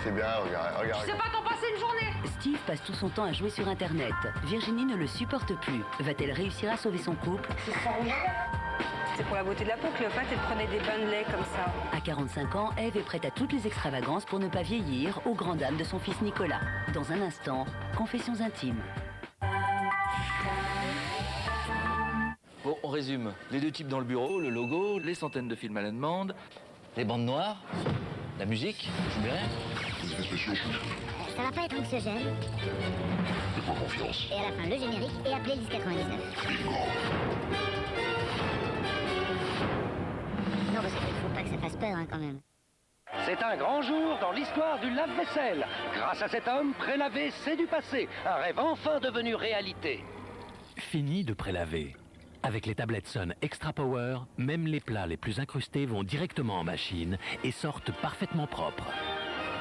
C'est bien, regarde. Tu sais pas t'en passer une journée. Steve passe tout son temps à jouer sur Internet. Virginie ne le supporte plus. Va-t-elle réussir à sauver son couple? C'est pour la beauté de la peau, Cléopâtre, elle prenait des bains de lait comme ça. À 45 ans, Ève est prête à toutes les extravagances pour ne pas vieillir, aux grandes dames de son fils Nicolas. Dans un instant, confessions intimes. Bon, on résume. Les deux types dans le bureau, le logo, les centaines de films à la demande, les bandes noires, la musique, je verrai. Les effets spéciaux, Ça va pas être anxiogène. fais-moi confiance. Et à la fin, le générique et appelez le 99. Non, parce qu'il faut pas que ça fasse peur, hein, quand même. C'est un grand jour dans l'histoire du lave-vaisselle. Grâce à cet homme, prélaver, c'est du passé. Un rêve enfin devenu réalité. Fini de prélaver. Avec les tablettes Sun Extra Power, même les plats les plus incrustés vont directement en machine et sortent parfaitement propres.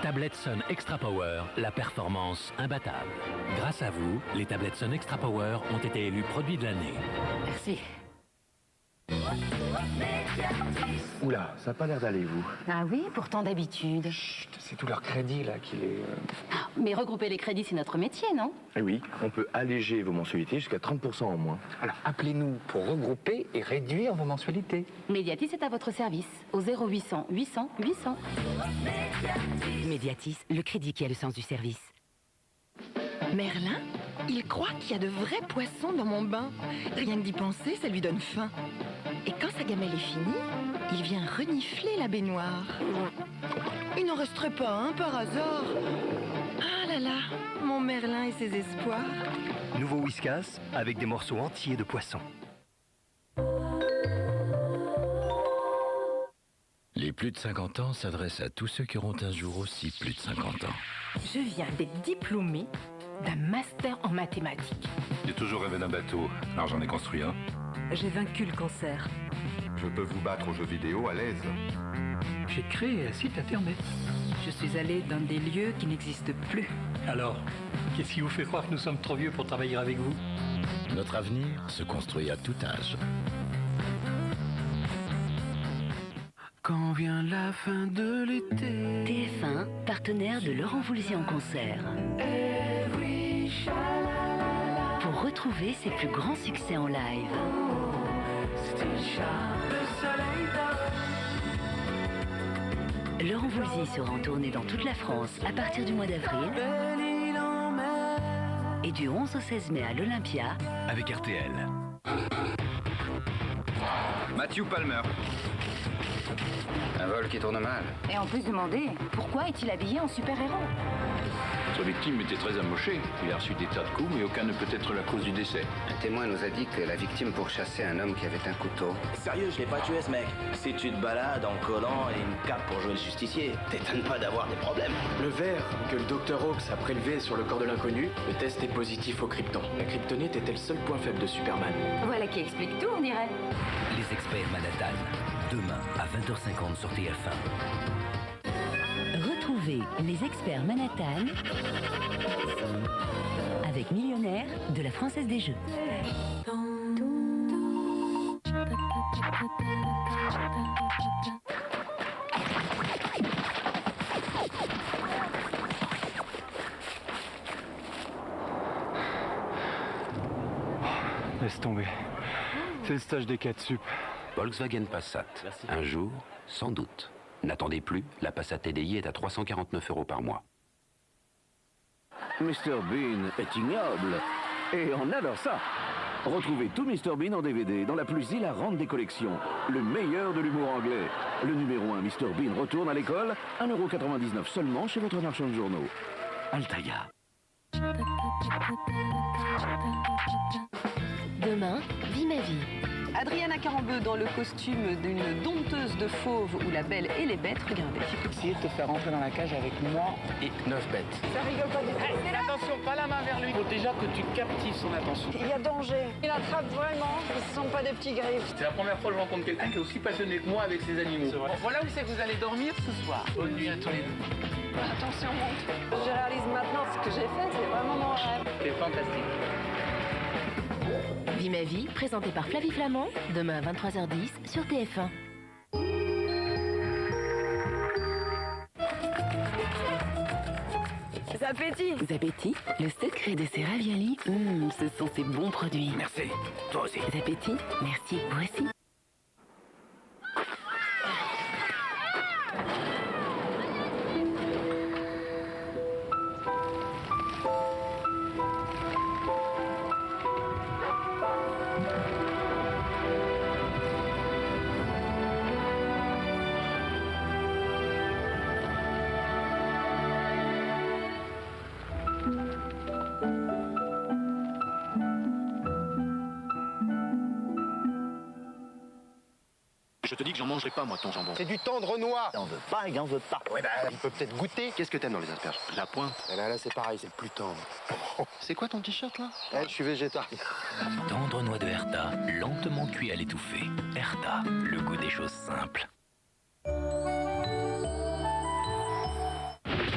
Tablettes Sun Extra Power, la performance imbattable. Grâce à vous, les tablettes Sun Extra Power ont été élus produits de l'année. Merci. Oula, ça n'a pas l'air d'aller, vous. Ah oui, pourtant d'habitude. Chut, c'est tout leur crédit, là, qui les... Mais regrouper les crédits, c'est notre métier, non? Eh oui, on peut alléger vos mensualités jusqu'à 30% en moins. Alors, appelez-nous pour regrouper et réduire vos mensualités. Mediatis est à votre service, au 0800 800 800. Mediatis, le crédit qui a le sens du service. Merlin, il croit qu'il y a de vrais poissons dans mon bain. Rien que d'y penser, ça lui donne faim. Et quand sa gamelle est finie, il vient renifler la baignoire. Il n'en resterait pas un par hasard. Ah là là, mon Merlin et ses espoirs. Nouveau Whiskas avec des morceaux entiers de poisson. Les plus de 50 ans s'adressent à tous ceux qui auront un jour aussi plus de 50 ans. Je viens d'être diplômée d'un master en mathématiques. J'ai toujours rêvé d'un bateau, alors j'en ai construit un. J'ai vaincu le cancer. Je peux vous battre aux jeux vidéo à l'aise. J'ai créé un site internet. Je suis allée dans des lieux qui n'existent plus. Alors, qu'est-ce qui vous fait croire que nous sommes trop vieux pour travailler avec vous? Notre avenir se construit à tout âge. Quand vient la fin de l'été. TF1, partenaire de Laurent Voulzy en concert. Pour retrouver ses plus grands succès en live. Laurent Voulzy sera en tournée dans toute la France à partir du mois d'avril et du 11 au 16 mai à l'Olympia Avec RTL. Matthew Palmer. Un vol qui tourne mal. Et en plus demander, pourquoi est-il habillé en super-héros? Sa victime était très amochée. Il a reçu des tas de coups, mais aucun ne peut être la cause du décès. Un témoin nous a dit que la victime pourchassait un homme qui avait un couteau. Sérieux, je l'ai pas tué ce mec. Si tu te balades en collant et une cape pour jouer le justicier, t'étonnes pas d'avoir des problèmes. Le verre que le Dr Hawks a prélevé sur le corps de l'inconnu, le test est positif au krypton. La kryptonite était le seul point faible de Superman. Voilà qui explique tout, on dirait. Les experts Manhattan. Demain à 20h50 sur TF1. Retrouvez les experts Manhattan avec Millionnaire de la Française des Jeux. Laisse tomber. C'est le stage des 4 sup. Volkswagen Passat. Un jour, sans doute. N'attendez plus, la Passat TDI est à 349 € par mois. Mr Bean est ignoble. Et on adore ça. Retrouvez tout Mr Bean en DVD dans la plus hilarante des collections. Le meilleur de l'humour anglais. Le numéro 1 Mr Bean retourne à l'école. 1,99 € seulement chez votre marchand de journaux. Altaïa. Demain, vis ma vie. Adriana Carambeu dans le costume d'une dompteuse de fauve ou la belle et les bêtes, regardez. Essayez de te faire rentrer dans la cage avec moi et 9 bêtes. Ça rigole pas du tout. Attention, pas la main vers lui. Il faut déjà que tu captives son attention. Il y a danger. Il attrape vraiment. Ce ne sont pas des petits griffes. C'est la première fois que je rencontre quelqu'un qui est aussi passionné que moi avec ses animaux. Bon, voilà où c'est que vous allez dormir ce soir. Bonne nuit à tous les deux. Attention, monte. Je réalise maintenant ce que j'ai fait, c'est vraiment mon rêve. C'est fantastique. Vie ma vie, présenté par Flavie Flamand, demain à 23h10 sur TF1. appétit. Zapetti, le secret de ces raviolis, ce sont ces bons produits. Merci. Toi aussi. Zapetti, merci, vous aussi. Je te dis que j'en mangerai pas, moi, ton jambon. C'est du tendre noix. On veut pas, il en veut pas. Ouais, bah, il peut peut-être goûter. Qu'est-ce que t'aimes dans les asperges? La pointe. Eh ben là, c'est pareil, c'est plus tendre. C'est quoi ton t-shirt, là? Je suis végétarien. Tendre noix de Herta, lentement cuit à l'étouffer. Herta, le goût des choses simples.